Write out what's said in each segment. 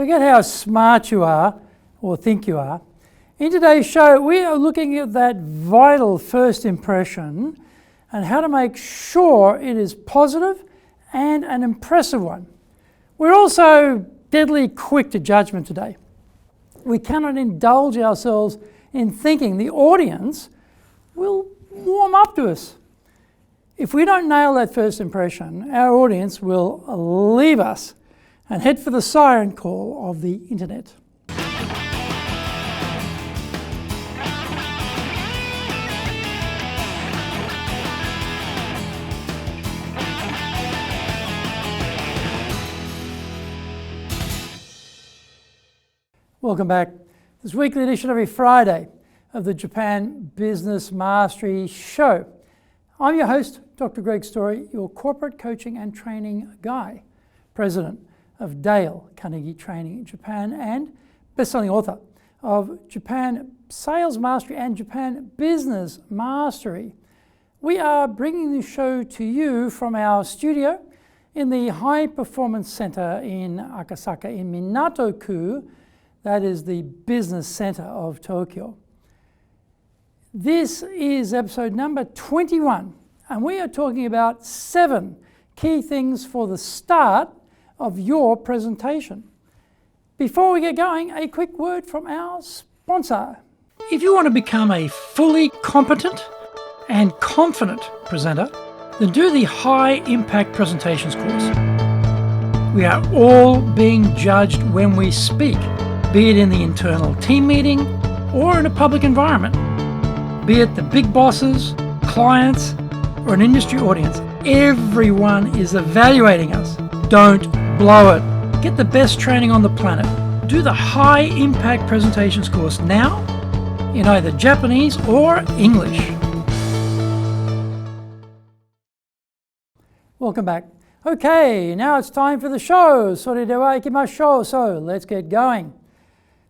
Forget how smart you are or think you are. In today's show, we are looking at that vital first impression and how to make sure it is positive and an impressive one. We're also deadly quick to judgment today. We cannot indulge ourselves in thinking the audience will warm up to us. If we don't nail that first impression, our audience will leave us and head for the siren call of the internet. Welcome back. This weekly edition every Friday of the Japan Business Mastery Show. I'm your host, Dr. Greg Story, your corporate coaching and training guy, president of Dale Carnegie Training in Japan and best-selling author of Japan Sales Mastery and Japan Business Mastery. We are bringing this show to you from our studio in the High Performance Center in Akasaka in Minato-ku. That is the business center of Tokyo. This is episode number 21, and we are talking about 7 key things for the start of your presentation. Before we get going, a quick word from our sponsor. If you want to become a fully competent and confident presenter, then do the High Impact Presentations course. We are all being judged when we speak, be it in the internal team meeting or in a public environment, be it the big bosses, clients, or an industry audience. Everyone is evaluating us. Don't blow it. Get the best training on the planet. Do the High Impact Presentations course now in either Japanese or English. Welcome back. Okay, now it's time for the show. Soredewa ikimashou. So let's get going.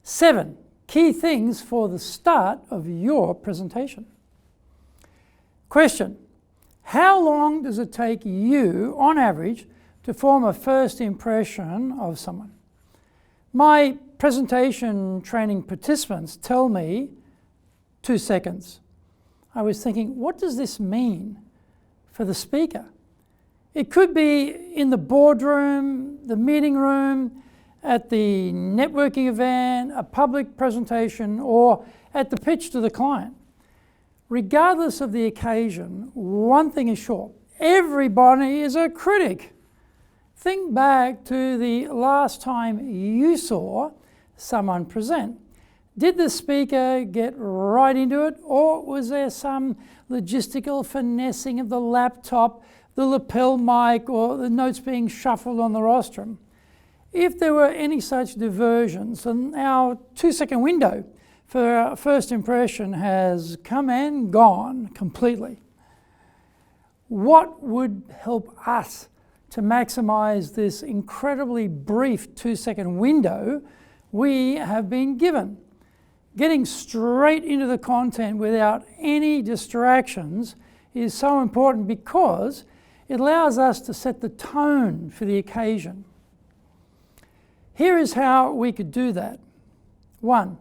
7 key things for the start of your presentation. Question: how long does it take you, on average, to form a first impression of someone? My presentation training participants tell me 2 seconds. I was thinking, what does this mean for the speaker? It could be in the boardroom, the meeting room, at the networking event, a public presentation, or at the pitch to the client. Regardless of the occasion, one thing is sure: everybody is a critic. Think back to the last time you saw someone present. Did the speaker get right into it, or was there some logistical finessing of the laptop, the lapel mic, or the notes being shuffled on the rostrum? If there were any such diversions, then our 2-second window for our first impression has come and gone completely. What would help us to maximize this incredibly brief 2-second window we have been given? Getting straight into the content without any distractions is so important because it allows us to set the tone for the occasion. Here is how we could do that. 1,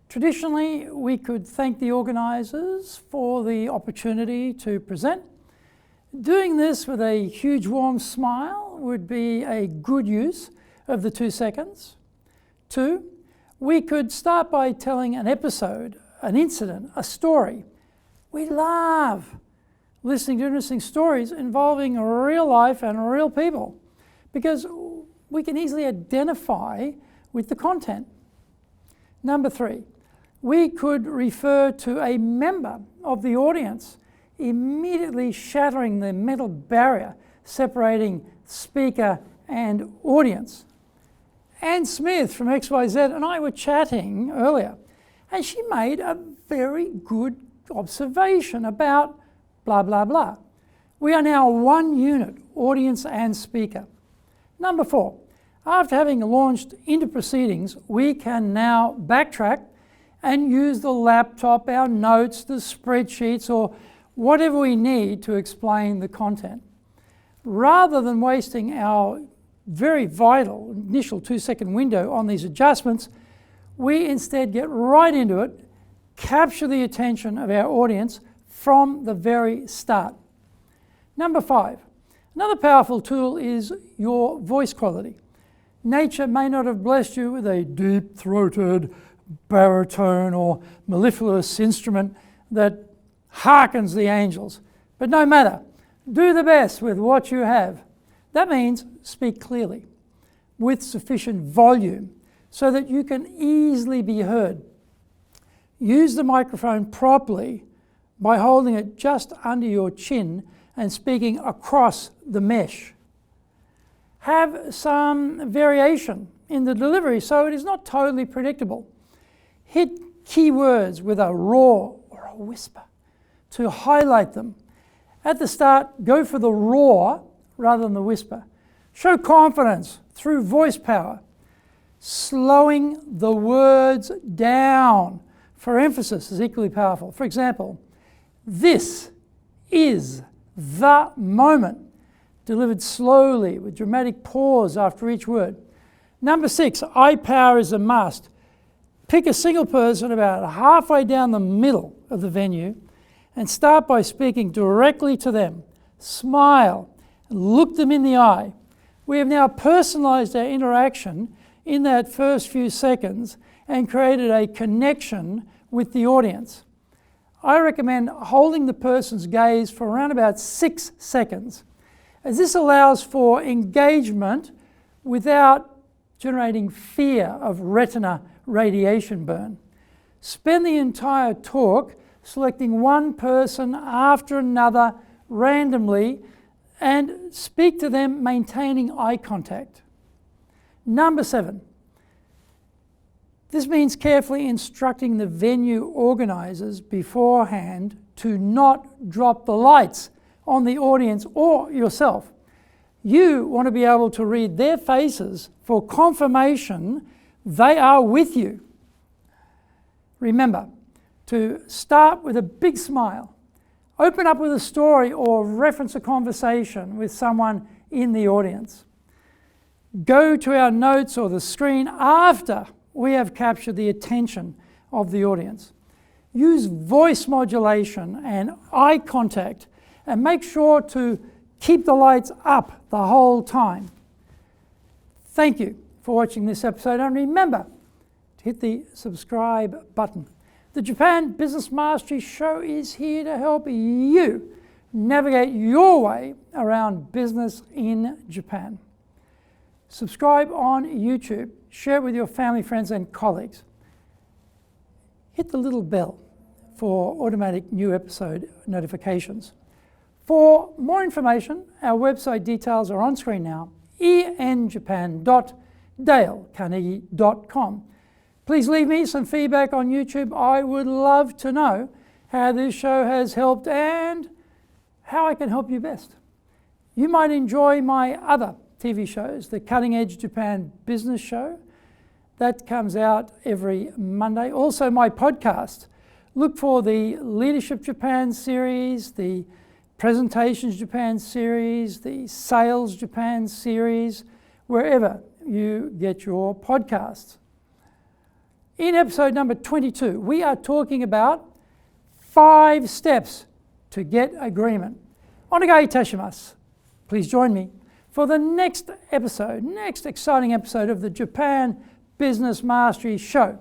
traditionally, we could thank the organisers for the opportunity to present. Doing this with a huge warm smile would be a good use of the 2 seconds. 2, we could start by telling an episode, an incident, a story. We love listening to interesting stories involving real life and real people because we can easily identify with the content. Number 3, we could refer to a member of the audience, immediately shattering the mental barrier separating speaker and audience. Anne Smith from XYZ and I were chatting earlier, and she made a very good observation about blah, blah, blah. We are now one unit, audience and speaker. Number 4, after having launched into proceedings, we can now backtrack and use the laptop, our notes, the spreadsheets, or whatever we need to explain the content. Rather than wasting our very vital initial 2-second window on these adjustments, we instead get right into it, capture the attention of our audience from the very start. Number 5, another powerful tool is your voice quality. Nature may not have blessed you with a deep-throated baritone or mellifluous instrument that hearkens the angels, but no matter, do the best with what you have. That means speak clearly, with sufficient volume, so that you can easily be heard. Use the microphone properly by holding it just under your chin and speaking across the mesh. Have some variation in the delivery so it is not totally predictable. Hit key words with a roar or a whisper to highlight them. At the start, go for the roar rather than the whisper. Show confidence through voice power. Slowing the words down for emphasis is equally powerful. For example, this is the moment, delivered slowly with dramatic pause after each word. Number 6, eye power is a must. Pick a single person about halfway down the middle of the venue and start by speaking directly to them. Smile and look them in the eye. We have now personalized our interaction in that first few seconds and created a connection with the audience. I recommend holding the person's gaze for around about 6 seconds, as this allows for engagement without generating fear of retina radiation burn. Spend the entire talk selecting one person after another randomly and speak to them maintaining eye contact. Number 7. This means carefully instructing the venue organizers beforehand to not drop the lights on the audience or yourself. You want to be able to read their faces for confirmation they are with you. Remember to start with a big smile. Open up with a story or reference a conversation with someone in the audience. Go to our notes or the screen after we have captured the attention of the audience. Use voice modulation and eye contact and make sure to keep the lights up the whole time. Thank you for watching this episode, and remember to hit the subscribe button. The Japan Business Mastery Show is here to help you navigate your way around business in Japan. Subscribe on YouTube, share it with your family, friends, and colleagues. Hit the little bell for automatic new episode notifications. For more information, our website details are on screen now, enjapan.dalecarnegie.com. Please leave me some feedback on YouTube. I would love to know how this show has helped and how I can help you best. You might enjoy my other TV shows, the Cutting Edge Japan Business Show. That comes out every Monday. Also my podcast. Look for the Leadership Japan series, the Presentations Japan series, the Sales Japan series, wherever you get your podcasts. In episode number 22, we are talking about 5 steps to get agreement. Onegai itashimasu. Please join me for the next exciting episode of the Japan Business Mastery Show.